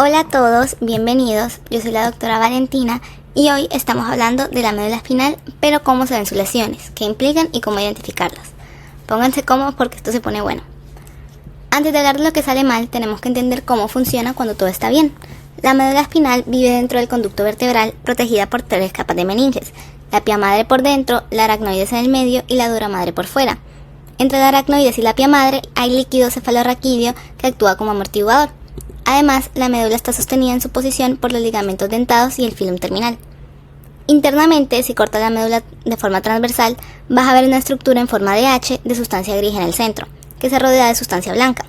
Hola a todos, bienvenidos. Yo soy la doctora Valentina y hoy estamos hablando de la médula espinal, pero cómo se ven sus lesiones, qué implican y cómo identificarlas. Pónganse cómodos porque esto se pone bueno. Antes de hablar de lo que sale mal, tenemos que entender cómo funciona cuando todo está bien. La médula espinal vive dentro del conducto vertebral, protegida por 3 capas de meninges: la pia madre por dentro, la aracnoides en el medio y la dura madre por fuera. Entre la aracnoides y la pia madre hay líquido cefalorraquídeo que actúa como amortiguador. Además, la médula está sostenida en su posición por los ligamentos dentados y el filum terminal. Internamente, si cortas la médula de forma transversal, vas a ver una estructura en forma de H de sustancia gris en el centro, que se rodea de sustancia blanca.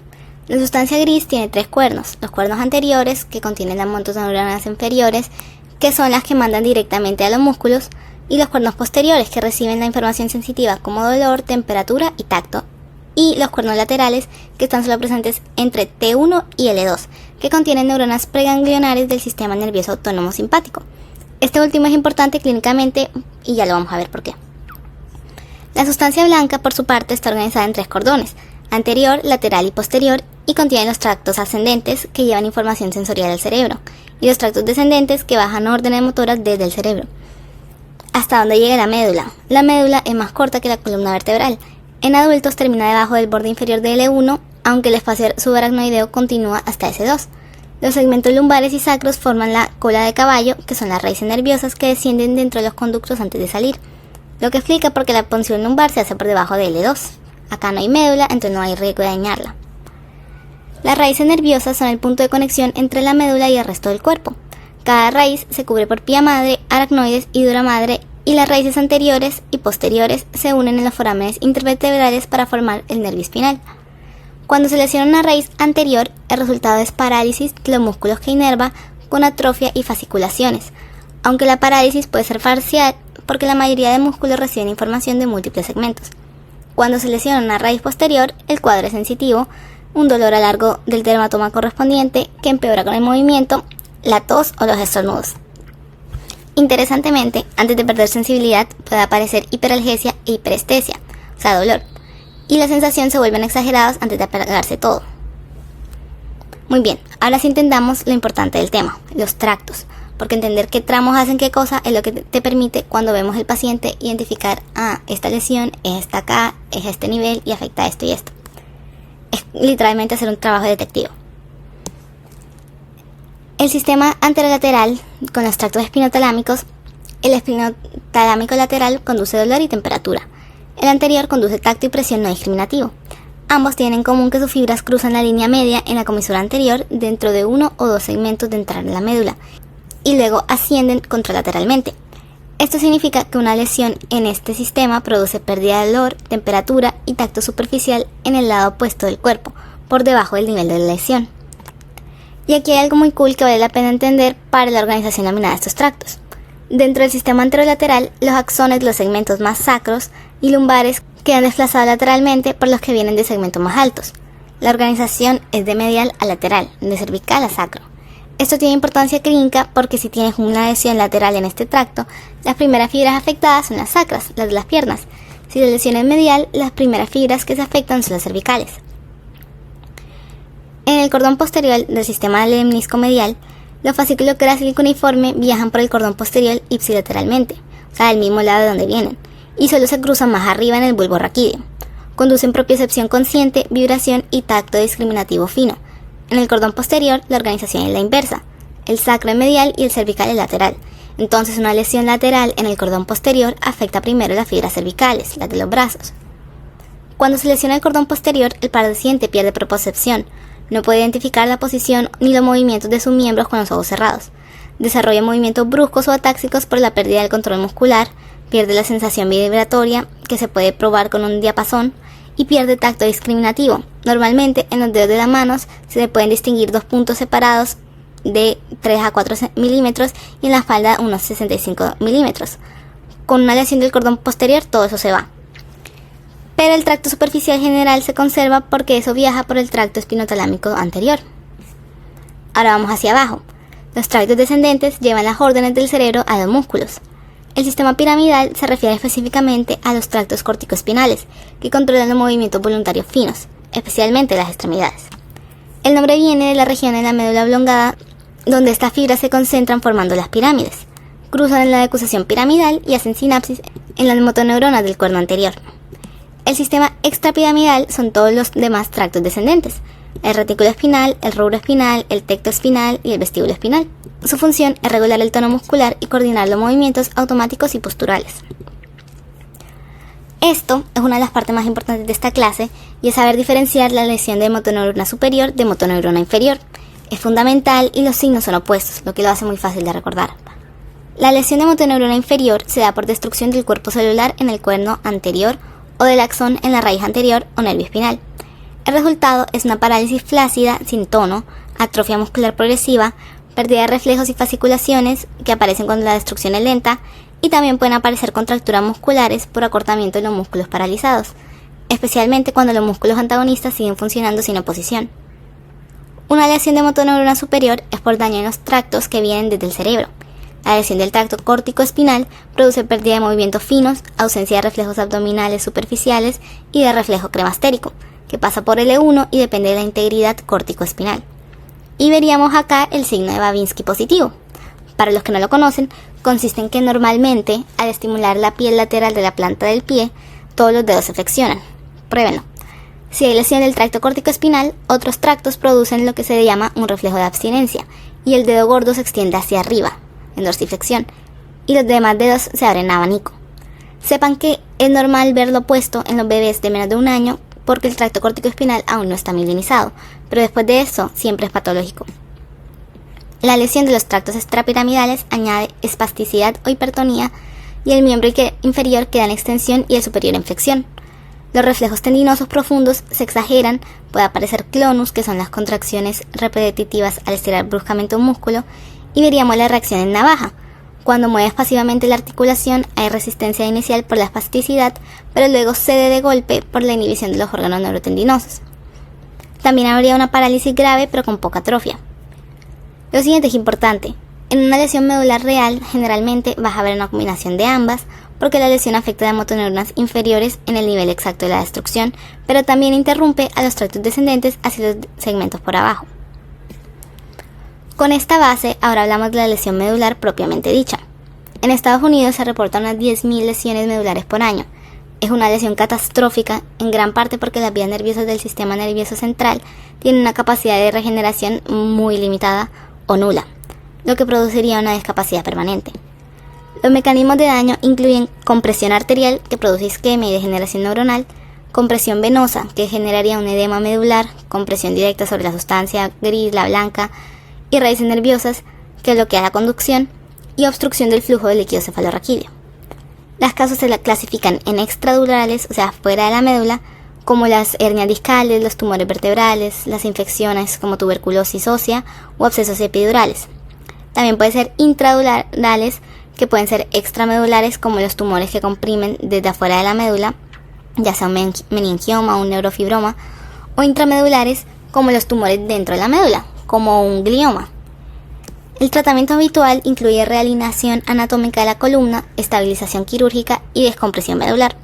La sustancia gris tiene 3 cuernos: los cuernos anteriores, que contienen las montoneuronas inferiores, que son las que mandan directamente a los músculos, y los cuernos posteriores, que reciben la información sensitiva como dolor, temperatura y tacto, y los cuernos laterales, que están solo presentes entre T1 y L2, que contienen neuronas preganglionares del sistema nervioso autónomo simpático. Este último es importante clínicamente y ya lo vamos a ver por qué. La sustancia blanca, por su parte, está organizada en 3 cordones: anterior, lateral y posterior, y contiene los tractos ascendentes, que llevan información sensorial al cerebro, y los tractos descendentes, que bajan órdenes motoras desde el cerebro. ¿Hasta dónde llega la médula? La médula es más corta que la columna vertebral. En adultos termina debajo del borde inferior de L1, aunque el espacio subaracnoideo continúa hasta S2. Los segmentos lumbares y sacros forman la cola de caballo, que son las raíces nerviosas que descienden dentro de los conductos antes de salir, lo que explica por qué la punción lumbar se hace por debajo de L2. Acá no hay médula, entonces no hay riesgo de dañarla. Las raíces nerviosas son el punto de conexión entre la médula y el resto del cuerpo. Cada raíz se cubre por pia madre, aracnoides y dura madre, y las raíces anteriores y posteriores se unen en los forámenes intervertebrales para formar el nervio espinal. Cuando se lesiona una raíz anterior, el resultado es parálisis de los músculos que inerva, con atrofia y fasciculaciones, aunque la parálisis puede ser parcial porque la mayoría de músculos reciben información de múltiples segmentos. Cuando se lesiona una raíz posterior, el cuadro es sensitivo: un dolor a largo del dermatoma correspondiente que empeora con el movimiento, la tos o los estornudos. Interesantemente, antes de perder sensibilidad puede aparecer hiperalgesia e hiperestesia, o sea, dolor, y la sensación se vuelven exageradas antes de apagarse todo. Muy bien, ahora sí entendamos lo importante del tema, los tractos, porque entender qué tramos hacen qué cosa es lo que te permite, cuando vemos al paciente, identificar: esta lesión está acá, es a este nivel y afecta a esto y esto. Es literalmente hacer un trabajo de detective. El sistema anterolateral con los tractos espinotalámicos: el espinotalámico lateral conduce dolor y temperatura. El anterior conduce tacto y presión no discriminativo. Ambos tienen en común que sus fibras cruzan la línea media en la comisura anterior dentro de 1 o 2 segmentos de entrada en la médula, y luego ascienden contralateralmente. Esto significa que una lesión en este sistema produce pérdida de dolor, temperatura y tacto superficial en el lado opuesto del cuerpo, por debajo del nivel de la lesión. Y aquí hay algo muy cool que vale la pena entender para la organización laminada de estos tractos. Dentro del sistema anterolateral, los axones, los segmentos más sacros y lumbares, quedan desplazados lateralmente por los que vienen de segmentos más altos. La organización es de medial a lateral, de cervical a sacro. Esto tiene importancia clínica porque si tienes una lesión lateral en este tracto, las primeras fibras afectadas son las sacras, las de las piernas. Si la lesión es medial, las primeras fibras que se afectan son las cervicales. En el cordón posterior del sistema lemnisco-medial, los fascículos grácil y cuneiforme viajan por el cordón posterior ipsilateralmente, o sea, del mismo lado de donde vienen, y solo se cruzan más arriba en el bulbo raquídeo. Conducen propiocepción consciente, vibración y tacto discriminativo fino. En el cordón posterior, la organización es la inversa: el sacro es medial y el cervical es lateral. Entonces, una lesión lateral en el cordón posterior afecta primero las fibras cervicales, las de los brazos. Cuando se lesiona el cordón posterior, el paciente pierde propiocepción. No puede identificar la posición ni los movimientos de sus miembros con los ojos cerrados. Desarrolla movimientos bruscos o atáxicos por la pérdida del control muscular, pierde la sensación vibratoria, que se puede probar con un diapasón, y pierde tacto discriminativo. Normalmente, en los dedos de las manos se le pueden distinguir 2 puntos separados de 3 a 4 milímetros y en la falda unos 65 milímetros. Con una lesión del cordón posterior, todo eso se va. Pero el tracto superficial general se conserva porque eso viaja por el tracto espinotalámico anterior. Ahora vamos hacia abajo. Los tractos descendentes llevan las órdenes del cerebro a los músculos. El sistema piramidal se refiere específicamente a los tractos corticoespinales, que controlan los movimientos voluntarios finos, especialmente las extremidades. El nombre viene de la región de la médula oblongada donde estas fibras se concentran formando las pirámides. Cruzan en la decusación piramidal y hacen sinapsis en las motoneuronas del cuerno anterior. El sistema extrapiramidal son todos los demás tractos descendentes: el retículo espinal, el rubro espinal, el tecto espinal y el vestíbulo espinal. Su función es regular el tono muscular y coordinar los movimientos automáticos y posturales. Esto es una de las partes más importantes de esta clase, y es saber diferenciar la lesión de motoneurona superior de motoneurona inferior. Es fundamental y los signos son opuestos, lo que lo hace muy fácil de recordar. La lesión de motoneurona inferior se da por destrucción del cuerpo celular en el cuerno anterior o del axón en la raíz anterior o nervio espinal. El resultado es una parálisis flácida sin tono, atrofia muscular progresiva, pérdida de reflejos y fasciculaciones que aparecen cuando la destrucción es lenta, y también pueden aparecer contracturas musculares por acortamiento de los músculos paralizados, especialmente cuando los músculos antagonistas siguen funcionando sin oposición. Una lesión de motoneurona superior es por daño en los tractos que vienen desde el cerebro. La lesión del tracto córtico-espinal produce pérdida de movimientos finos, ausencia de reflejos abdominales superficiales y de reflejo cremastérico, que pasa por L1 y depende de la integridad córtico-espinal. Y veríamos acá el signo de Babinski positivo. Para los que no lo conocen, consiste en que normalmente, al estimular la piel lateral de la planta del pie, todos los dedos se flexionan. Pruébenlo. Si hay lesión del tracto córtico-espinal, otros tractos producen lo que se llama un reflejo de abstinencia, y el dedo gordo se extiende hacia arriba, en dorsiflexión, y los demás dedos se abren en abanico. Sepan que es normal verlo opuesto en los bebés de menos de 1 año, porque el tracto córtico-espinal aún no está mielinizado, pero después de eso siempre es patológico. La lesión de los tractos extrapiramidales añade espasticidad o hipertonía, y el miembro inferior queda en extensión y el superior en flexión. Los reflejos tendinosos profundos se exageran, puede aparecer clonus, que son las contracciones repetitivas al estirar bruscamente un músculo, y veríamos la reacción en navaja. Cuando mueves pasivamente la articulación hay resistencia inicial por la espasticidad, pero luego cede de golpe por la inhibición de los órganos neurotendinosos. También habría una parálisis grave pero con poca atrofia. Lo siguiente es importante. En una lesión medular real, generalmente vas a ver una combinación de ambas, porque la lesión afecta a motoneuronas inferiores en el nivel exacto de la destrucción, pero también interrumpe a los tractos descendentes hacia los segmentos por abajo. Con esta base, ahora hablamos de la lesión medular propiamente dicha. En Estados Unidos se reportan unas 10.000 lesiones medulares por año. Es una lesión catastrófica, en gran parte porque las vías nerviosas del sistema nervioso central tienen una capacidad de regeneración muy limitada o nula, lo que produciría una discapacidad permanente. Los mecanismos de daño incluyen compresión arterial, que produce isquemia y degeneración neuronal, compresión venosa, que generaría un edema medular, compresión directa sobre la sustancia gris, la blanca, y raíces nerviosas, que bloquea la conducción, y obstrucción del flujo del líquido cefalorraquídeo. Las causas se clasifican en extradurales, o sea, fuera de la médula, como las hernias discales, los tumores vertebrales, las infecciones como tuberculosis ósea o abscesos epidurales. También pueden ser intradurales, que pueden ser extramedulares, como los tumores que comprimen desde afuera de la médula, ya sea un meningioma o un neurofibroma, o intramedulares, como los tumores dentro de la médula, como un glioma. El tratamiento habitual incluye realineación anatómica de la columna, estabilización quirúrgica y descompresión medular.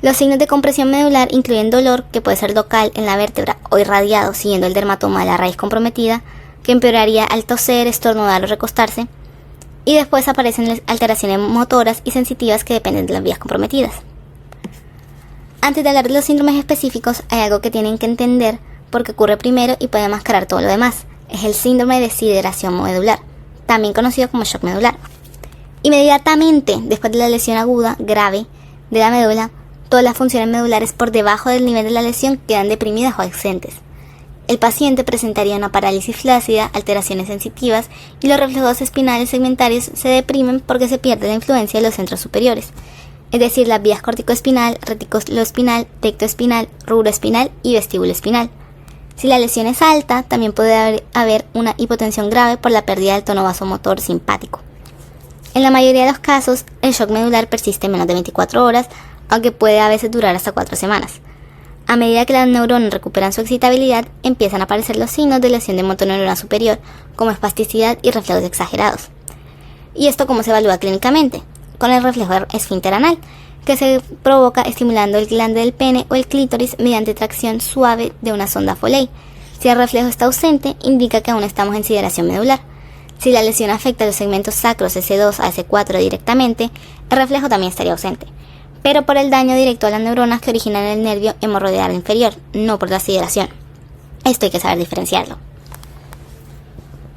Los signos de compresión medular incluyen dolor, que puede ser local en la vértebra o irradiado siguiendo el dermatoma de la raíz comprometida, que empeoraría al toser, estornudar o recostarse, y después aparecen alteraciones motoras y sensitivas que dependen de las vías comprometidas. Antes de hablar de los síndromes específicos, hay algo que tienen que entender porque ocurre primero y puede mascarar todo lo demás. Es el síndrome de deshidratación medular, también conocido como shock medular. Inmediatamente después de la lesión aguda, grave, de la médula, todas las funciones medulares por debajo del nivel de la lesión quedan deprimidas o ausentes. El paciente presentaría una parálisis flácida, alteraciones sensitivas, y los reflejos espinales segmentarios se deprimen porque se pierde la influencia de los centros superiores, es decir, las vías corticoespinal, reticuloespinal, tectoespinal, rubroespinal y vestíbulo espinal. Si la lesión es alta, también puede haber una hipotensión grave por la pérdida del tono vasomotor simpático. En la mayoría de los casos, el shock medular persiste menos de 24 horas, aunque puede a veces durar hasta 4 semanas. A medida que las neuronas recuperan su excitabilidad, empiezan a aparecer los signos de lesión de motoneurona superior, como espasticidad y reflejos exagerados. ¿Y esto cómo se evalúa clínicamente? Con el reflejo esfínter anal, que se provoca estimulando el glande del pene o el clítoris mediante tracción suave de una sonda Foley. Si el reflejo está ausente, indica que aún estamos en sideración medular. Si la lesión afecta a los segmentos sacros S2 a S4 directamente, el reflejo también estaría ausente, pero por el daño directo a las neuronas que originan el nervio hemorroidal inferior, no por la sideración. Esto hay que saber diferenciarlo.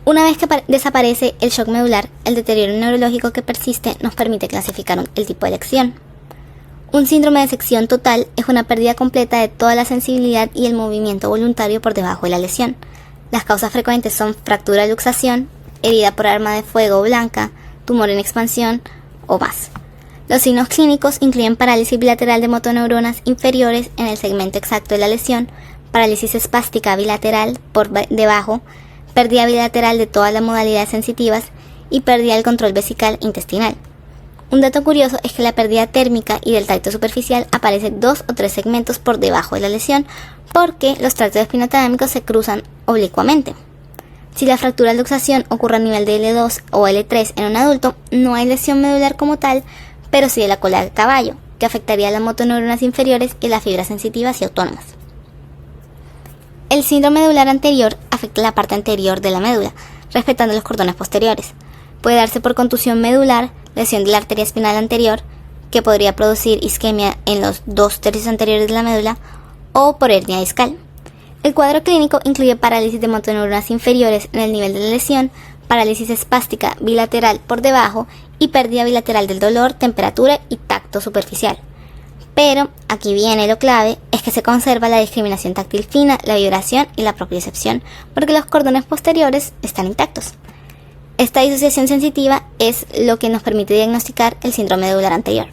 Una vez que desaparece el shock medular, el deterioro neurológico que persiste nos permite clasificar el tipo de lesión. Un síndrome de sección total es una pérdida completa de toda la sensibilidad y el movimiento voluntario por debajo de la lesión. Las causas frecuentes son fractura de luxación, herida por arma de fuego blanca, tumor en expansión o más. Los signos clínicos incluyen parálisis bilateral de motoneuronas inferiores en el segmento exacto de la lesión, parálisis espástica bilateral por debajo, pérdida bilateral de todas las modalidades sensitivas y pérdida del control vesical intestinal. Un dato curioso es que la pérdida térmica y del tacto superficial aparece 2 o 3 segmentos por debajo de la lesión porque los tractos espinotalámicos se cruzan oblicuamente. Si la fractura de luxación ocurre a nivel de L2 o L3 en un adulto, no hay lesión medular como tal, pero sí de la cola de caballo, que afectaría a las motoneuronas inferiores y las fibras sensitivas y autónomas. El síndrome medular anterior afecta la parte anterior de la médula, respetando los cordones posteriores. Puede darse por contusión medular, lesión de la arteria espinal anterior, que podría producir isquemia en los 2 tercios anteriores de la médula, o por hernia discal. El cuadro clínico incluye parálisis de motoneuronas inferiores en el nivel de la lesión, parálisis espástica bilateral por debajo y pérdida bilateral del dolor, temperatura y tacto superficial. Pero, aquí viene lo clave, es que se conserva la discriminación táctil fina, la vibración y la propriocepción, porque los cordones posteriores están intactos. Esta disociación sensitiva es lo que nos permite diagnosticar el síndrome medular anterior.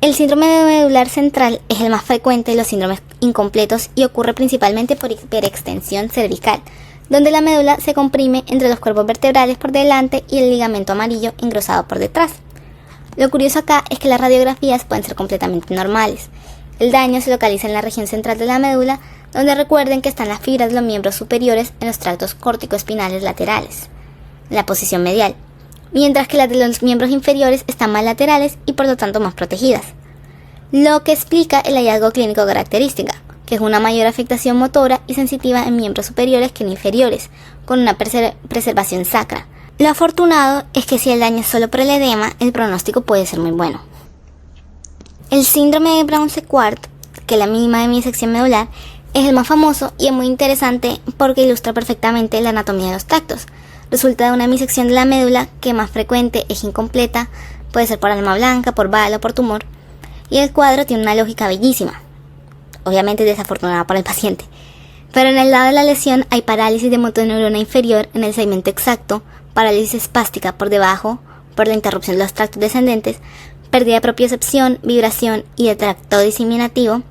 El síndrome medular central es el más frecuente de los síndromes incompletos y ocurre principalmente por hiperextensión cervical, donde la médula se comprime entre los cuerpos vertebrales por delante y el ligamento amarillo engrosado por detrás. Lo curioso acá es que las radiografías pueden ser completamente normales. El daño se localiza en la región central de la médula, donde recuerden que están las fibras de los miembros superiores en los tractos córtico-espinales laterales, en la posición medial, mientras que las de los miembros inferiores están más laterales y por lo tanto más protegidas. Lo que explica el hallazgo clínico característica, que es una mayor afectación motora y sensitiva en miembros superiores que en inferiores, con una preservación sacra. Lo afortunado es que si el daño es solo por el edema, el pronóstico puede ser muy bueno. El síndrome de Brown-Séquard, que es la mínima demisección medular, es el más famoso y es muy interesante porque ilustra perfectamente la anatomía de los tractos. Resulta de una demisección de la médula que más frecuente es incompleta, puede ser por alma blanca, por bala o por tumor, y el cuadro tiene una lógica bellísima. Obviamente desafortunada para el paciente. Pero en el lado de la lesión hay parálisis de motoneurona inferior en el segmento exacto, parálisis espástica por debajo, por la interrupción de los tractos descendentes, pérdida de propiocepción, vibración y de tracto diseminativo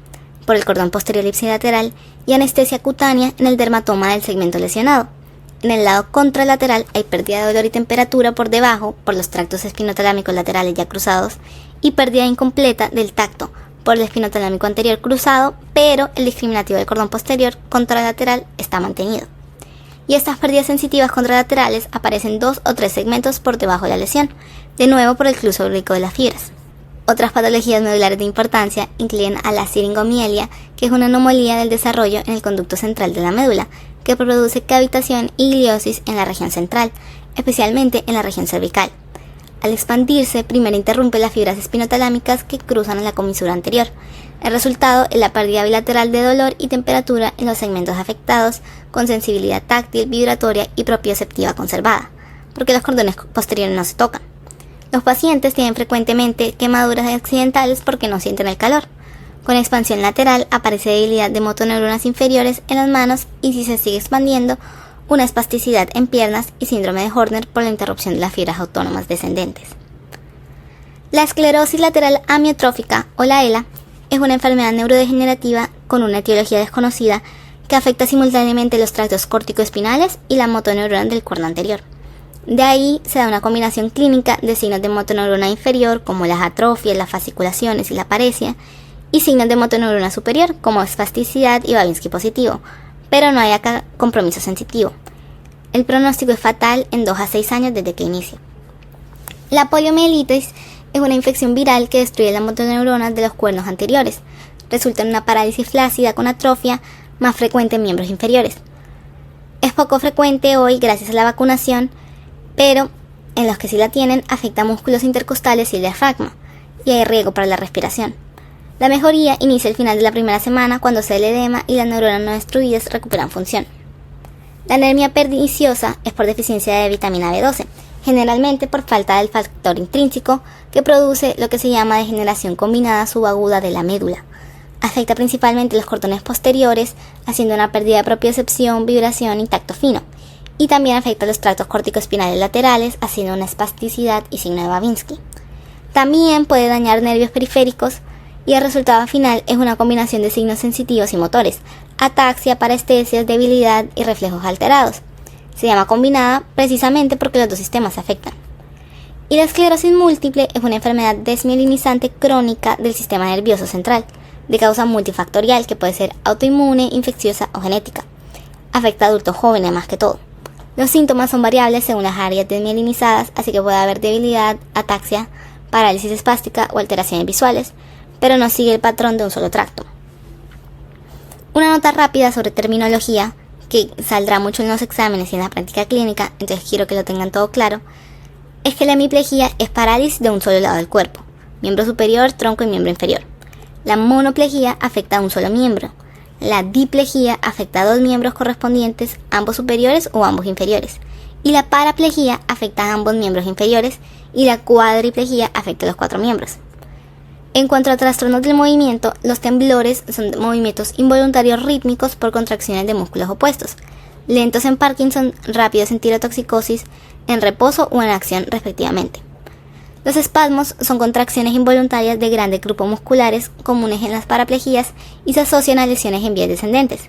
por el cordón posterior ipsilateral y anestesia cutánea en el dermatoma del segmento lesionado. En el lado contralateral hay pérdida de dolor y temperatura por debajo, por los tractos espinotalámicos laterales ya cruzados, y pérdida incompleta del tacto por el espinotalámico anterior cruzado, pero el discriminativo del cordón posterior contralateral está mantenido. Y estas pérdidas sensitivas contralaterales aparecen 2 o 3 segmentos por debajo de la lesión, de nuevo por el cluso úrico de las fibras. Otras patologías medulares de importancia incluyen a la siringomielia, que es una anomalía del desarrollo en el conducto central de la médula, que produce cavitación y gliosis en la región central, especialmente en la región cervical. Al expandirse, primero interrumpe las fibras espinotalámicas que cruzan en la comisura anterior. El resultado es la pérdida bilateral de dolor y temperatura en los segmentos afectados, con sensibilidad táctil, vibratoria y propioceptiva conservada, porque los cordones posteriores no se tocan. Los pacientes tienen frecuentemente quemaduras accidentales porque no sienten el calor. Con expansión lateral aparece debilidad de motoneuronas inferiores en las manos y si se sigue expandiendo, una espasticidad en piernas y síndrome de Horner por la interrupción de las fibras autónomas descendentes. La esclerosis lateral amiotrófica o la ELA es una enfermedad neurodegenerativa con una etiología desconocida que afecta simultáneamente los tractos córtico-espinales y la motoneurona del cuerno anterior. De ahí se da una combinación clínica de signos de motoneurona inferior como las atrofias, las fasciculaciones y la paresia, y signos de motoneurona superior como espasticidad y Babinski positivo, pero no hay acá compromiso sensitivo. El pronóstico es fatal en 2 a 6 años desde que inicia. La poliomielitis es una infección viral que destruye las motoneuronas de los cuernos anteriores. Resulta en una parálisis flácida con atrofia, más frecuente en miembros inferiores. Es poco frecuente hoy gracias a la vacunación, pero en los que sí la tienen afecta músculos intercostales y el diafragma, y hay riesgo para la respiración. La mejoría inicia al final de la primera semana cuando cede el edema y las neuronas no destruidas recuperan función. La anemia perniciosa es por deficiencia de vitamina B12, generalmente por falta del factor intrínseco que produce lo que se llama degeneración combinada subaguda de la médula. Afecta principalmente los cordones posteriores, haciendo una pérdida de propiocepción, vibración y tacto fino, y también afecta los tractos corticoespinales laterales, haciendo una espasticidad y signo de Babinski. También puede dañar nervios periféricos, y el resultado final es una combinación de signos sensitivos y motores, ataxia, parestesias, debilidad y reflejos alterados. Se llama combinada precisamente porque los dos sistemas se afectan. Y la esclerosis múltiple es una enfermedad desmielinizante crónica del sistema nervioso central, de causa multifactorial que puede ser autoinmune, infecciosa o genética. Afecta a adultos jóvenes más que todo. Los síntomas son variables según las áreas desmielinizadas, así que puede haber debilidad, ataxia, parálisis espástica o alteraciones visuales, pero no sigue el patrón de un solo tracto. Una nota rápida sobre terminología, que saldrá mucho en los exámenes y en la práctica clínica, entonces quiero que lo tengan todo claro, es que la hemiplegia es parálisis de un solo lado del cuerpo, miembro superior, tronco y miembro inferior. La monoplegia afecta a un solo miembro. La diplegia afecta a dos miembros correspondientes, ambos superiores o ambos inferiores. Y la paraplegia afecta a ambos miembros inferiores, y la cuadriplegia afecta a los 4 miembros. En cuanto a trastornos del movimiento, los temblores son movimientos involuntarios rítmicos por contracciones de músculos opuestos, lentos en Parkinson, rápidos en tirotoxicosis, en reposo o en acción respectivamente. Los espasmos son contracciones involuntarias de grandes grupos musculares comunes en las paraplegias y se asocian a lesiones en vías descendentes.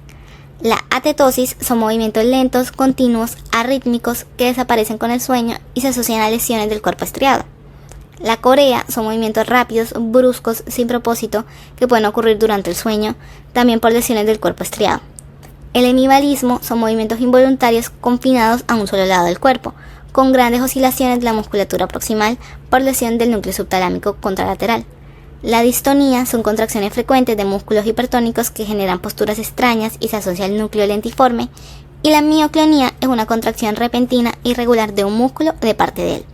La atetosis son movimientos lentos, continuos, arrítmicos que desaparecen con el sueño y se asocian a lesiones del cuerpo estriado. La corea son movimientos rápidos, bruscos, sin propósito, que pueden ocurrir durante el sueño, también por lesiones del cuerpo estriado. El hemibalismo son movimientos involuntarios confinados a un solo lado del cuerpo, con grandes oscilaciones de la musculatura proximal por lesión del núcleo subtalámico contralateral. La distonía son contracciones frecuentes de músculos hipertónicos que generan posturas extrañas y se asocia al núcleo lentiforme, y la mioclonía es una contracción repentina e irregular de un músculo o de parte de él.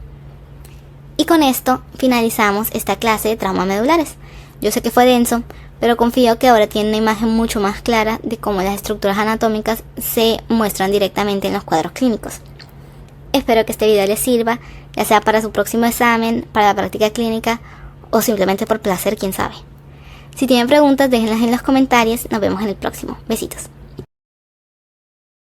Y con esto finalizamos esta clase de traumas medulares. Yo sé que fue denso, pero confío que ahora tienen una imagen mucho más clara de cómo las estructuras anatómicas se muestran directamente en los cuadros clínicos. Espero que este video les sirva, ya sea para su próximo examen, para la práctica clínica o simplemente por placer, quién sabe. Si tienen preguntas, déjenlas en los comentarios. Nos vemos en el próximo. Besitos.